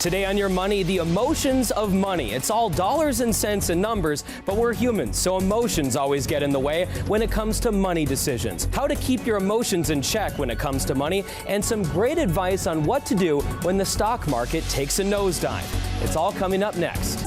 Today on Your Money, the emotions of money. It's all dollars and cents and numbers, but we're humans, so emotions always get in the way when it comes to money decisions. How to keep your emotions in check when it comes to money, and some great advice on what to do when the stock market takes a nosedive. It's all coming up next.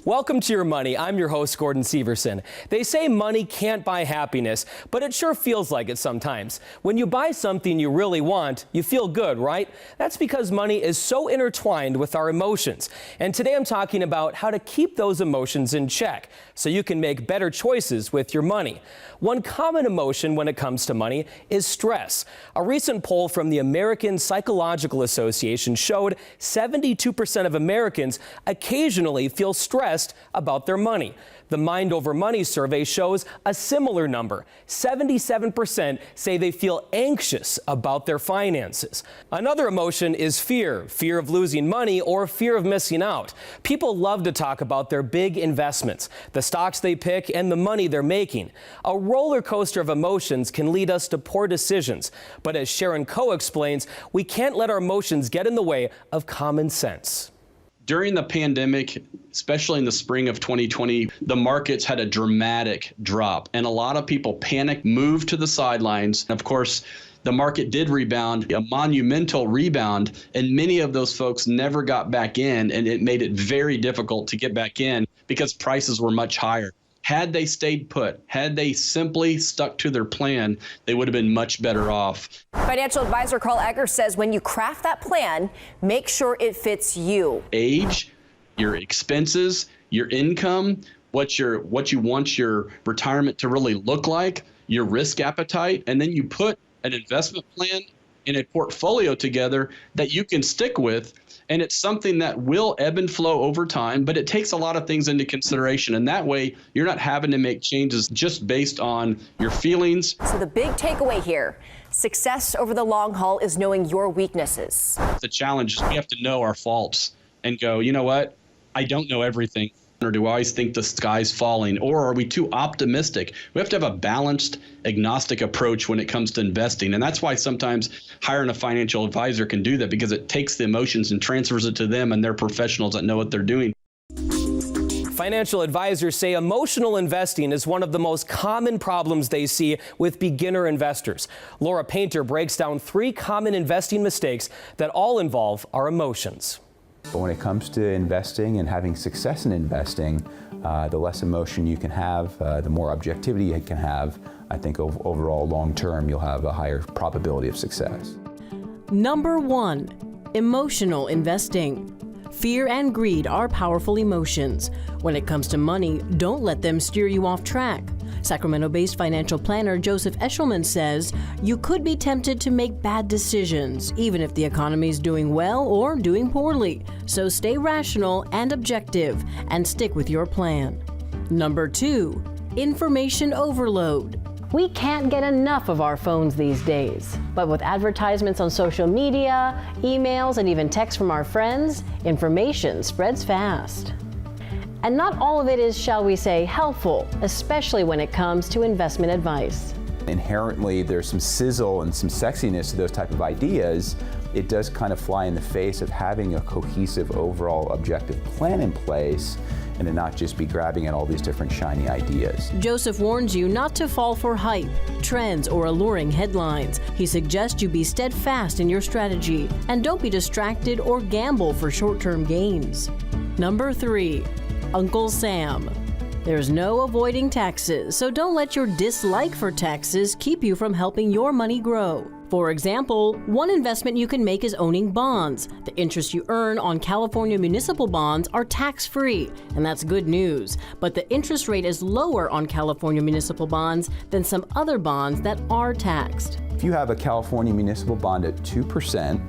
Welcome to Your Money. I'm your host, Gordon Severson. They say money can't buy happiness, but it sure feels like it sometimes. When you buy something you really want, you feel good, right? That's because money is so intertwined with our emotions. And today I'm talking about how to keep those emotions in check so you can make better choices with your money. One common emotion when it comes to money is stress. A recent poll from the American Psychological Association showed 72% of Americans occasionally feel stressed about their money. The Mind Over Money survey shows a similar number. 77% say they feel anxious about their finances. Another emotion is fear of losing money or fear of missing out. People love to talk about their big investments, the stocks they pick, and the money they're making. A roller coaster of emotions can lead us to poor decisions. But as Sharon Coe explains, we can't let our emotions get in the way of common sense. During the pandemic, especially in the spring of 2020, the markets had a dramatic drop, and a lot of people panicked, moved to the sidelines. Of course, the market did rebound, a monumental rebound, and many of those folks never got back in, and it made it very difficult to get back in because prices were much higher. Had they stayed put, had they simply stuck to their plan, they would have been much better off. Financial advisor Carl Egger says when you craft that plan, make sure it fits you. Age, your expenses, your income, what you want your retirement to really look like, your risk appetite, and then you put an investment plan in a portfolio together that you can stick with. And it's something that will ebb and flow over time, but it takes a lot of things into consideration. And that way, you're not having to make changes just based on your feelings. So the big takeaway here, success over the long haul is knowing your weaknesses. The challenge is we have to know our faults and go, you know what? I don't know everything. Or do I always think the sky's falling? Or are we too optimistic? We have to have a balanced, agnostic approach when it comes to investing. And that's why sometimes hiring a financial advisor can do that, because it takes the emotions and transfers it to them, and they're professionals that know what they're doing. Financial advisors say emotional investing is one of the most common problems they see with beginner investors. Laura Painter breaks down 3 common investing mistakes that all involve our emotions. But when it comes to investing and having success in investing, the less emotion you can have, the more objectivity you can have. I think overall, long term, you'll have a higher probability of success. Number 1, emotional investing. Fear and greed are powerful emotions. When it comes to money, don't let them steer you off track. Sacramento-based financial planner Joseph Eshelman says you could be tempted to make bad decisions, even if the economy is doing well or doing poorly. So stay rational and objective and stick with your plan. Number 2, information overload. We can't get enough of our phones these days. But with advertisements on social media, emails, and even texts from our friends, information spreads fast. And not all of it is, shall we say, helpful, especially when it comes to investment advice. Inherently, there's some sizzle and some sexiness to those type of ideas. It does kind of fly in the face of having a cohesive overall objective plan in place and to not just be grabbing at all these different shiny ideas. Joseph warns you not to fall for hype, trends, or alluring headlines. He suggests you be steadfast in your strategy and don't be distracted or gamble for short-term gains. Number 3, Uncle Sam. There's no avoiding taxes, so don't let your dislike for taxes keep you from helping your money grow. For example, one investment you can make is owning bonds. The interest you earn on California municipal bonds are tax-free, and that's good news. But the interest rate is lower on California municipal bonds than some other bonds that are taxed. If you have a California municipal bond at 2%,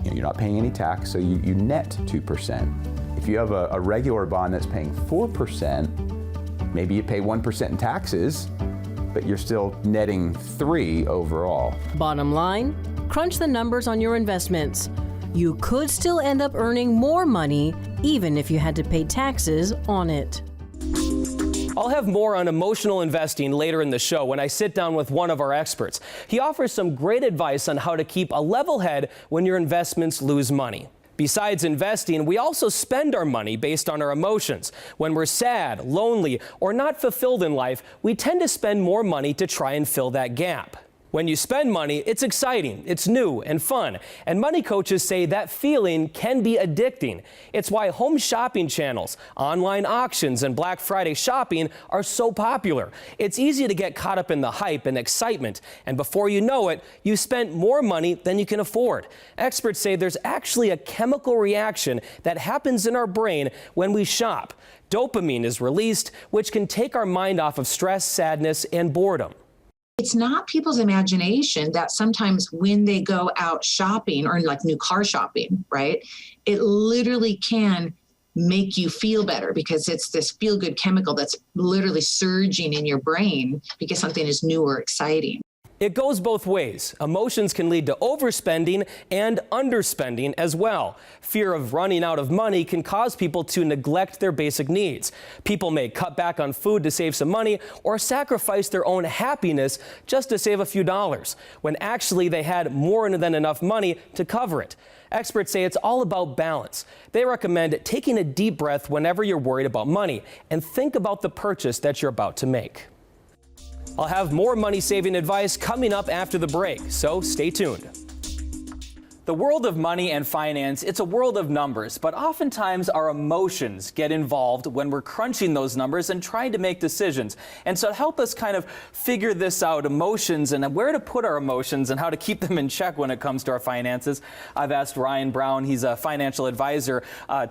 you're not paying any tax, so you net 2%. If you have a regular bond that's paying 4%, maybe you pay 1% in taxes, but you're still netting 3 overall. Bottom line, crunch the numbers on your investments. You could still end up earning more money even if you had to pay taxes on it. I'll have more on emotional investing later in the show when I sit down with one of our experts. He offers some great advice on how to keep a level head when your investments lose money. Besides investing, we also spend our money based on our emotions. When we're sad, lonely, or not fulfilled in life, we tend to spend more money to try and fill that gap. When you spend money, it's exciting, it's new and fun, and money coaches say that feeling can be addicting. It's why home shopping channels, online auctions, and Black Friday shopping are so popular. It's easy to get caught up in the hype and excitement, and before you know it, you spent more money than you can afford. Experts say there's actually a chemical reaction that happens in our brain when we shop. Dopamine is released, which can take our mind off of stress, sadness, and boredom. It's not people's imagination that sometimes when they go out shopping or like new car shopping, right, it literally can make you feel better because it's this feel-good chemical that's literally surging in your brain because something is new or exciting. It goes both ways. Emotions can lead to overspending and underspending as well. Fear of running out of money can cause people to neglect their basic needs. People may cut back on food to save some money or sacrifice their own happiness just to save a few dollars, when actually they had more than enough money to cover it. Experts say it's all about balance. They recommend taking a deep breath whenever you're worried about money and think about the purchase that you're about to make. I'll have more money-saving advice coming up after the break, so stay tuned. The world of money and finance, it's a world of numbers, but oftentimes our emotions get involved when we're crunching those numbers and trying to make decisions. And so to help us kind of figure this out, emotions and where to put our emotions and how to keep them in check when it comes to our finances, I've asked Ryan Brown, he's a financial advisor,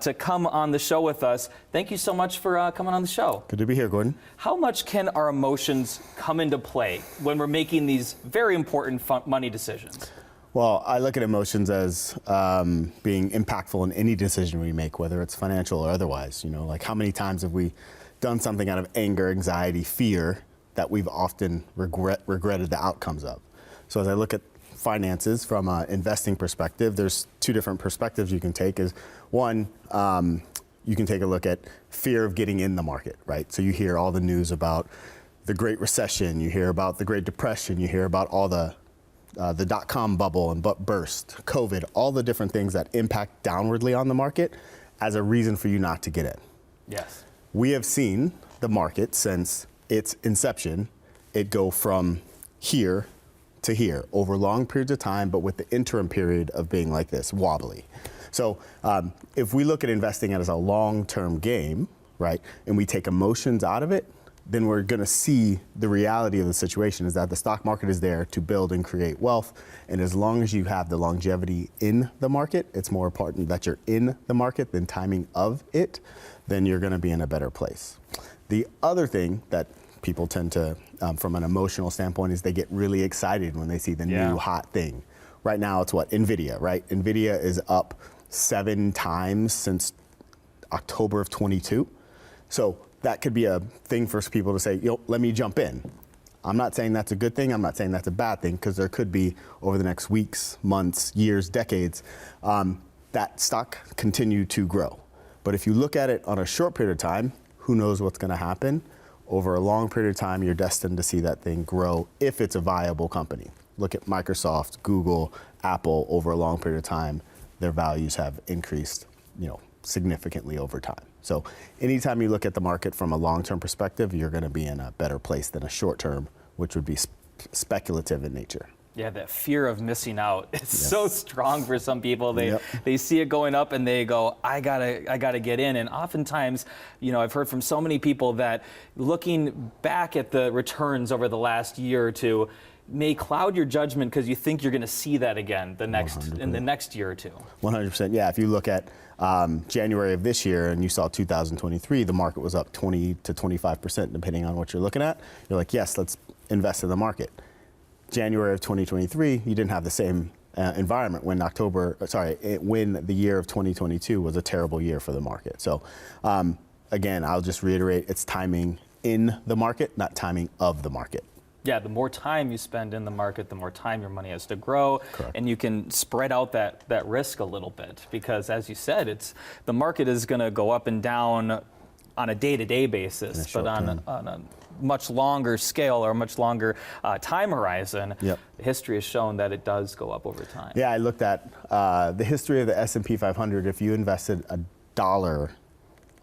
to come on the show with us. Thank you so much for coming on the show. Good to be here, Gordon. How much can our emotions come into play when we're making these very important money decisions? Well, I look at emotions as being impactful in any decision we make, whether it's financial or otherwise. You know, like how many times have we done something out of anger, anxiety, fear that we've often regretted the outcomes of? So as I look at finances from an investing perspective, there's two different perspectives you can take. Is one, you can take a look at fear of getting in the market, right? So you hear all the news about the Great Recession, you hear about the Great Depression, you hear about all the dot-com bubble and burst, COVID, all the different things that impact downwardly on the market as a reason for you not to get in. Yes. We have seen the market since its inception, it go from here to here over long periods of time, but with the interim period of being like this, wobbly. So if we look at investing as a long-term game, right, and we take emotions out of it, then we're going to see the reality of the situation is that the stock market is there to build and create wealth. And as long as you have the longevity in the market, it's more important that you're in the market than timing of it, then you're going to be in a better place. The other thing that people tend to, from an emotional standpoint, is they get really excited when they see the new hot thing. Right now, it's what? NVIDIA, right? NVIDIA is up 7 times since October of 22. So that could be a thing for people to say, yo, let me jump in. I'm not saying that's a good thing. I'm not saying that's a bad thing, because there could be, over the next weeks, months, years, decades, that stock continue to grow. But if you look at it on a short period of time, who knows what's going to happen? Over a long period of time, you're destined to see that thing grow if it's a viable company. Look at Microsoft, Google, Apple. Over a long period of time, their values have increased, significantly over time. So anytime you look at the market from a long-term perspective, you're going to be in a better place than a short-term, which would be speculative in nature. Yeah, that fear of missing out. It's so strong for some people. They see it going up and they go, I gotta get in. And oftentimes, I've heard from so many people that looking back at the returns over the last year or two may cloud your judgment because you think you're going to see that again in the next year or two. 100%. Yeah, if you look at January of this year and you saw 2023, the market was up 20 to 25%, depending on what you're looking at. You're like, yes, let's invest in the market. January of 2023, you didn't have the same environment when when the year of 2022 was a terrible year for the market. So again, I'll just reiterate, it's timing in the market, not timing of the market. Yeah, the more time you spend in the market, the more time your money has to grow. Correct. And you can spread out that risk a little bit because, as you said, the market is going to go up and down on a day-to-day basis, but on a much longer scale or a much longer time horizon, history has shown that it does go up over time. Yeah, I looked at the history of the S&P 500. If you invested $1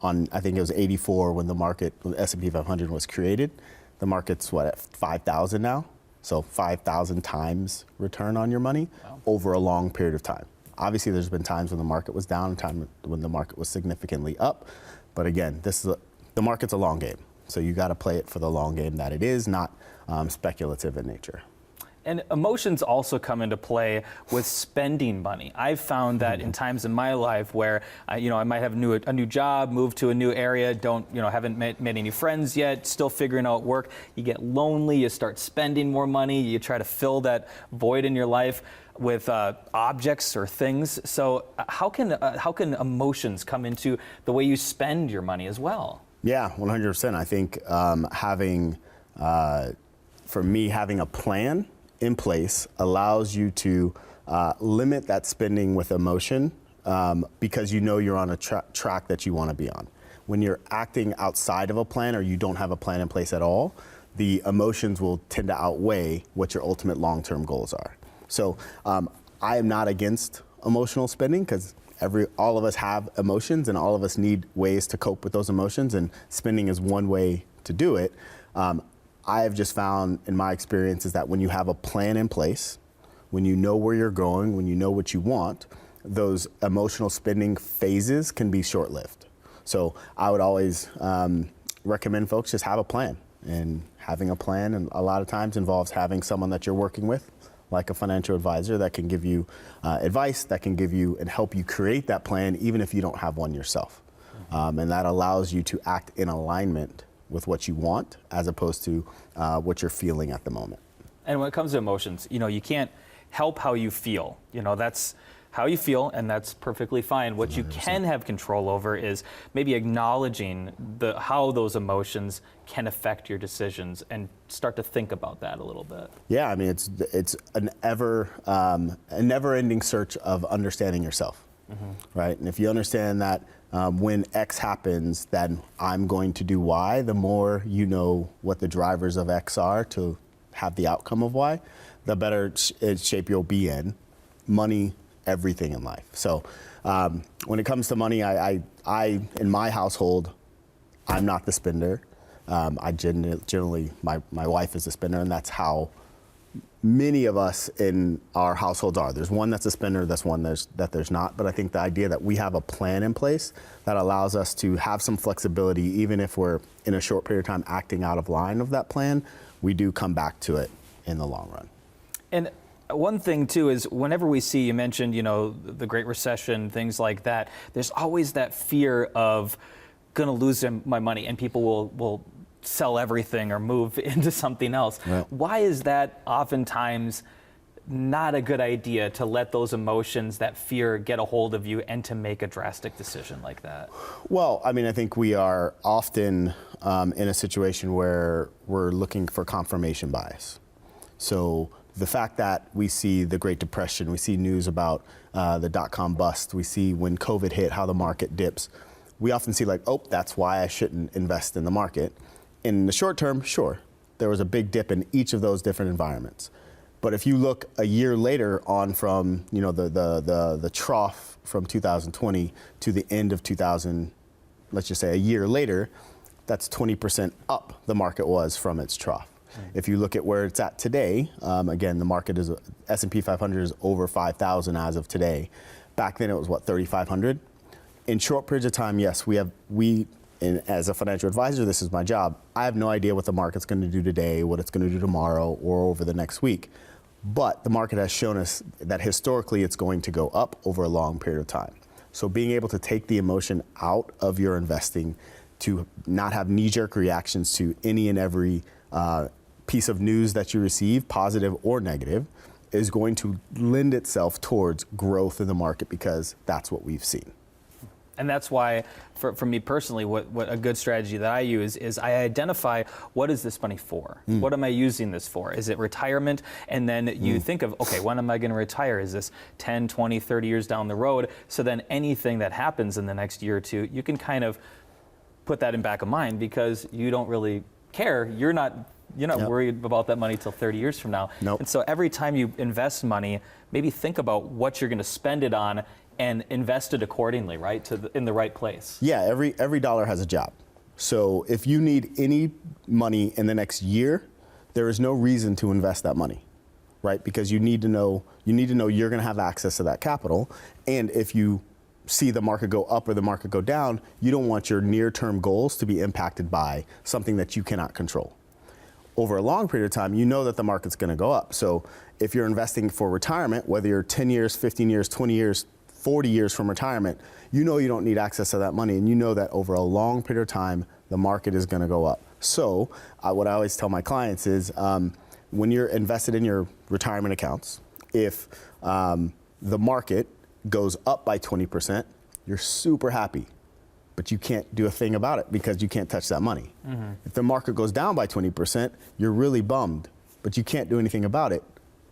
on, I think it was 84 when the S&P 500 was created, the market's what, at 5,000 now? So 5,000 times return on your money over a long period of time. Obviously, there's been times when the market was down and times when the market was significantly up. But again, the market's a long game. So you got to play it for the long game that it is, not speculative in nature. And emotions also come into play with spending money. I've found that in times in my life where I might have a new job, move to a new area, haven't met any friends yet, still figuring out work. You get lonely, you start spending more money, you try to fill that void in your life with objects or things. So how can emotions come into the way you spend your money as well? Yeah, 100%. I think for me, having a plan in place allows you to limit that spending with emotion because you know you're on a track that you want to be on. When you're acting outside of a plan or you don't have a plan in place at all, the emotions will tend to outweigh what your ultimate long-term goals are. So I am not against emotional spending because all of us have emotions and all of us need ways to cope with those emotions, and spending is one way to do it. I have just found in my experience is that when you have a plan in place, when you know where you're going, when you know what you want, those emotional spending phases can be short-lived. So I would always recommend folks just have a plan, and having a plan and a lot of times involves having someone that you're working with, like a financial advisor that can give you advice, that can give you and help you create that plan even if you don't have one yourself. And that allows you to act in alignment with what you want as opposed to what you're feeling at the moment. And when it comes to emotions, you can't help how you feel. That's how you feel, and that's perfectly fine. What 100%. You can have control over is maybe acknowledging how those emotions can affect your decisions and start to think about that a little bit. Yeah, I mean, it's a never-ending search of understanding yourself, right? And if you understand that when X happens, then I'm going to do Y, the more you know what the drivers of X are to have the outcome of Y, the better shape you'll be in. Money, everything in life. So when it comes to money, I in my household, I'm not the spender. I generally, my wife is the spender, and that's how many of us in our households are. There's one that's a spender, that's one that there's not. But I think the idea that we have a plan in place that allows us to have some flexibility, even if we're in a short period of time acting out of line of that plan, we do come back to it in the long run. And one thing too is whenever we see, you mentioned, the Great Recession, things like that, there's always that fear of gonna lose my money, and people will sell everything or move into something else. Right. Why is that oftentimes not a good idea to let those emotions, that fear, get a hold of you and to make a drastic decision like that? Well, I mean, I think we are often in a situation where we're looking for confirmation bias. So the fact that we see the Great Depression, we see news about the dot-com bust, we see when COVID hit, how the market dips, we often see like, oh, that's why I shouldn't invest in the market. In the short term, sure, there was a big dip in each of those different environments. But if you look a year later on from the trough from 2020 to the end of 2000, let's just say a year later, that's 20% up the market was from its trough. If you look at where it's at today, again, the market is, S&P 500 is over 5,000 as of today. Back then it was what, 3,500? In short periods of time, yes, and as a financial advisor, this is my job. I have no idea what the market's going to do today, what it's going to do tomorrow, or over the next week. But the market has shown us that historically it's going to go up over a long period of time. So being able to take the emotion out of your investing, to not have knee-jerk reactions to any and every piece of news that you receive, positive or negative, is going to lend itself towards growth in the market because that's what we've seen. And that's why, for me personally, what a good strategy that I use is I identify, what is this money for? What am I using this for? Is it retirement? And then you think of, okay, when am I going to retire? Is this 10, 20, 30 years down the road? So then anything that happens in the next year or two, you can kind of put that in back of mind because you don't really care. You're not worried about that money till 30 years from now. Nope. And so every time you invest money, maybe think about what you're going to spend it on and invest it accordingly, right, in the right place. Yeah, every dollar has a job. So if you need any money in the next year, there is no reason to invest that money, right? Because you need to know you're going to have access to that capital, and if you see the market go up or the market go down, you don't want your near-term goals to be impacted by something that you cannot control. Over a long period of time, you know that the market's going to go up. So if you're investing for retirement, whether you're 10 years, 15 years, 20 years, 40 years from retirement, you know you don't need access to that money, and you know that over a long period of time, the market is going to go up. So what I always tell my clients is when you're invested in your retirement accounts, if the market goes up by 20%, you're super happy, but you can't do a thing about it because you can't touch that money. Mm-hmm. If the market goes down by 20%, you're really bummed, but you can't do anything about it.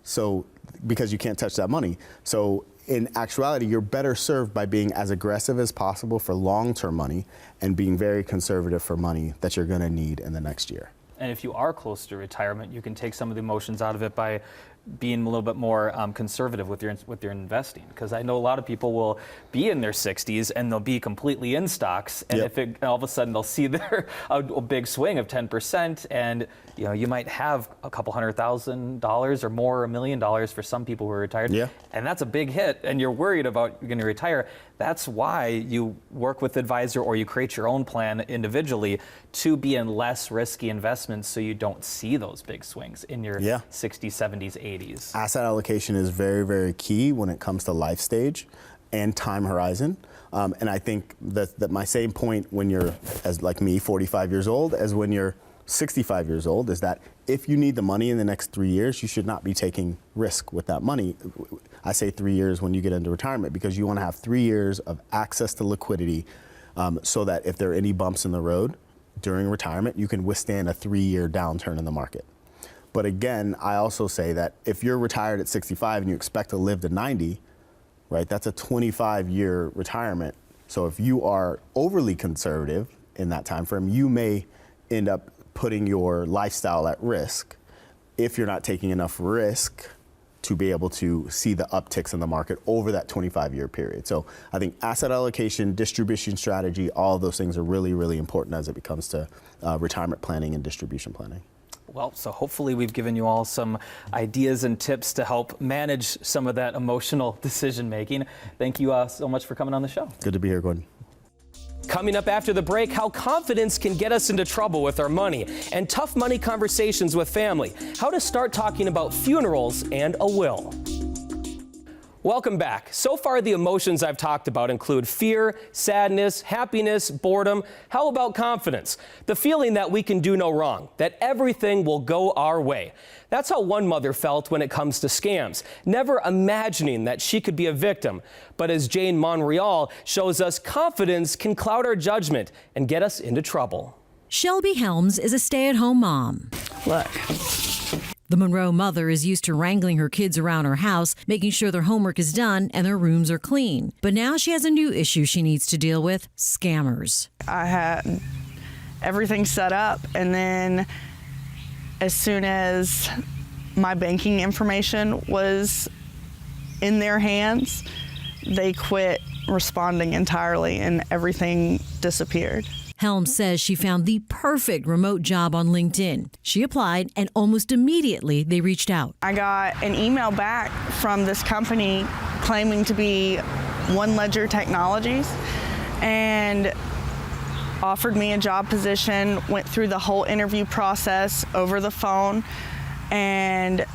So because you can't touch that money. So in actuality, you're better served by being as aggressive as possible for long-term money and being very conservative for money that you're going to need in the next year. And if you are close to retirement, you can take some of the emotions out of it by being a little bit more conservative with your investing. Because I know a lot of people will be in their 60s and they'll be completely in stocks, and if all of a sudden they'll see a big swing of 10%, and you might have a couple $100,000 or more, $1 million for some people who are retired, and that's a big hit, and you're worried about you're going to retire. That's why you work with an advisor or you create your own plan individually to be in less risky investments so you don't see those big swings in your 60s, 70s, 80s. Asset allocation is very, very key when it comes to life stage and time horizon. And I think that my same point when you're, as like me, 45 years old, as when you're 65 years old, is that if you need the money in the next 3 years, you should not be taking risk with that money. I say 3 years when you get into retirement because you want to have 3 years of access to liquidity so that if there are any bumps in the road during retirement, you can withstand a 3-year downturn in the market. But again, I also say that if you're retired at 65 and you expect to live to 90, right, that's a 25-year retirement. So if you are overly conservative in that time frame, you may end up putting your lifestyle at risk if you're not taking enough risk to be able to see the upticks in the market over that 25-year period. So I think asset allocation, distribution strategy, all of those things are really, really important as it comes to retirement planning and distribution planning. Well, so hopefully we've given you all some ideas and tips to help manage some of that emotional decision making. Thank you so much for coming on the show. Good to be here, Gordon. Coming up after the break, how confidence can get us into trouble with our money, and tough money conversations with family. How to start talking about funerals and a will. Welcome back. So far, the emotions I've talked about include fear, sadness, happiness, boredom. How about confidence? The feeling that we can do no wrong, that everything will go our way. That's how one mother felt when it comes to scams, never imagining that she could be a victim. But as Jane Monreal shows us, confidence can cloud our judgment and get us into trouble. Shelby Helms is a stay-at-home mom. Look. The Monroe mother is used to wrangling her kids around her house, making sure their homework is done and their rooms are clean. But now she has a new issue she needs to deal with: scammers. I had everything set up, and then as soon as my banking information was in their hands, they quit responding entirely and everything disappeared. Helms says she found the perfect remote job on LinkedIn. She applied, and almost immediately they reached out. I got an email back from this company claiming to be One Ledger Technologies and offered me a job position, went through the whole interview process over the phone, and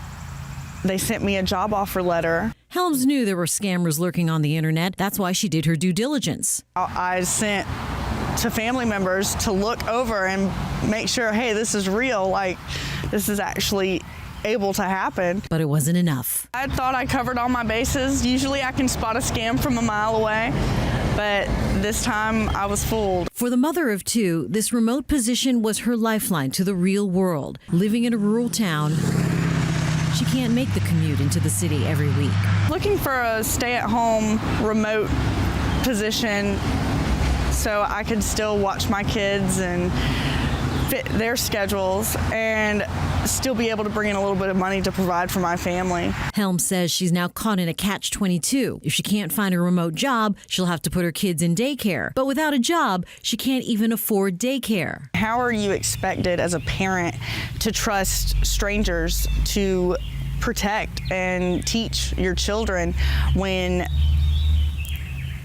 they sent me a job offer letter. Helms knew there were scammers lurking on the internet. That's why she did her due diligence. I sent to family members to look over and make sure, hey, this is real, like this is actually able to happen. But it wasn't enough. I thought I covered all my bases. Usually I can spot a scam from a mile away, but this time I was fooled. For the mother of two, this remote position was her lifeline to the real world. Living in a rural town, she can't make the commute into the city every week. Looking for a stay-at-home remote position so I could still watch my kids and fit their schedules and still be able to bring in a little bit of money to provide for my family. Helms says she's now caught in a catch-22. If she can't find a remote job, she'll have to put her kids in daycare. But without a job, she can't even afford daycare. How are you expected as a parent to trust strangers to protect and teach your children when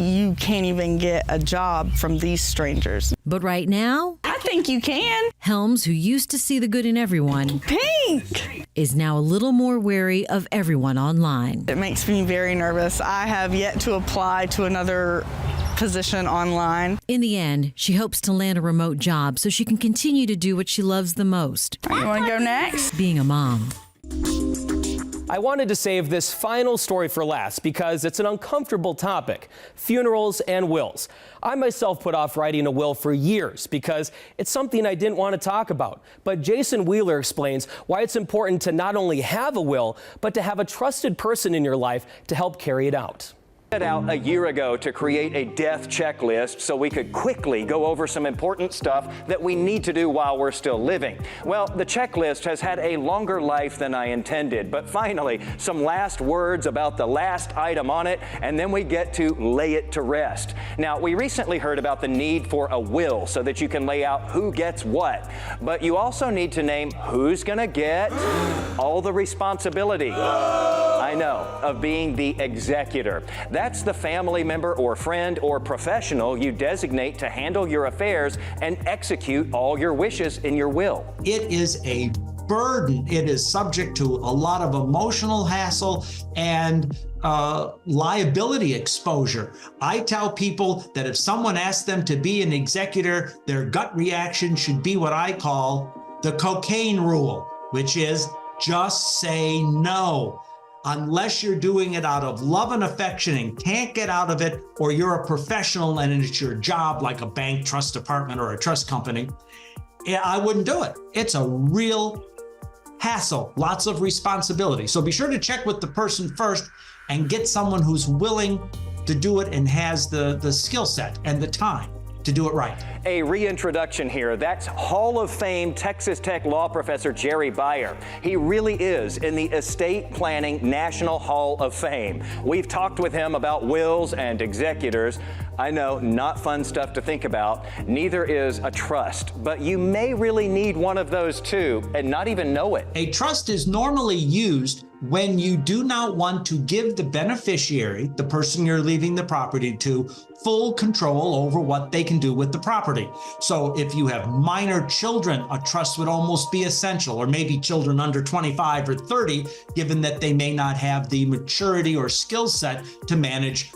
you can't even get a job from these strangers? But right now, I think you can. Helms, who used to see the good in everyone, Pink! is now a little more wary of everyone online. It makes me very nervous. I have yet to apply to another position online. In the end, she hopes to land a remote job so she can continue to do what she loves the most. You want to go next? Being a mom. I wanted to save this final story for last because it's an uncomfortable topic: funerals and wills. I myself put off writing a will for years because it's something I didn't want to talk about. But Jason Wheeler explains why it's important to not only have a will, but to have a trusted person in your life to help carry it out. Set out a year ago to create a death checklist so we could quickly go over some important stuff that we need to do while we're still living. Well, the checklist has had a longer life than I intended, but finally, some last words about the last item on it, and then we get to lay it to rest. Now, we recently heard about the need for a will so that you can lay out who gets what, but you also need to name who's gonna get all the responsibility. I know, of being the executor. That's the family member or friend or professional you designate to handle your affairs and execute all your wishes in your will. It is a burden. It is subject to a lot of emotional hassle and liability exposure. I tell people that if someone asks them to be an executor, their gut reaction should be what I call the cocaine rule, which is just say no. Unless you're doing it out of love and affection and can't get out of it, or you're a professional and it's your job, like a bank, trust department, or a trust company, I wouldn't do it. It's a real hassle, lots of responsibility. So be sure to check with the person first and get someone who's willing to do it and has the skill set and the time to do it right. A reintroduction here. That's Hall of Fame Texas Tech law professor Jerry Beyer. He really is in the Estate Planning National Hall of Fame. We've talked with him about wills and executors. I know, not fun stuff to think about. Neither is a trust, but you may really need one of those too and not even know it. A trust is normally used when you do not want to give the beneficiary, the person you're leaving the property to, full control over what they can do with the property. So if you have minor children, a trust would almost be essential, or maybe children under 25 or 30, given that they may not have the maturity or skill set to manage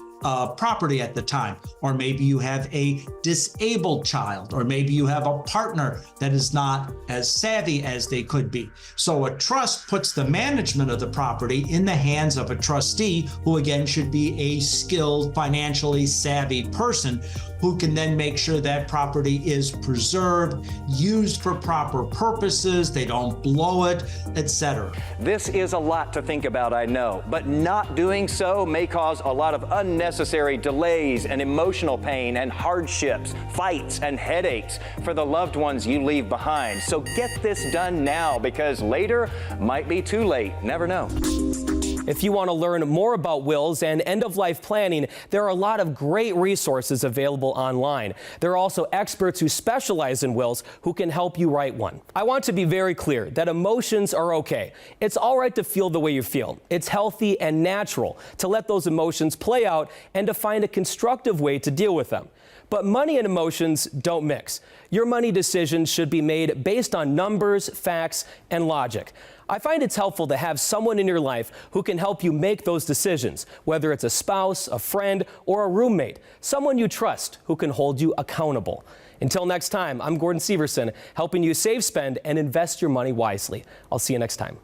property at the time. Or maybe you have a disabled child, or maybe you have a partner that is not as savvy as they could be. So a trust puts the management of the property in the hands of a trustee, who again should be a skilled, financially savvy person who can then make sure that property is preserved, used for proper purposes, they don't blow it, etc. This is a lot to think about, I know, but not doing so may cause a lot of unnecessary delays and emotional pain and hardships, fights and headaches for the loved ones you leave behind. So get this done now, because later might be too late. Never know. If you want to learn more about wills and end-of-life planning, there are a lot of great resources available online. There are also experts who specialize in wills who can help you write one. I want to be very clear that emotions are okay. It's all right to feel the way you feel. It's healthy and natural to let those emotions play out and to find a constructive way to deal with them. But money and emotions don't mix. Your money decisions should be made based on numbers, facts, and logic. I find it's helpful to have someone in your life who can help you make those decisions, whether it's a spouse, a friend, or a roommate, someone you trust who can hold you accountable. Until next time, I'm Gordon Severson, helping you save, spend, and invest your money wisely. I'll see you next time.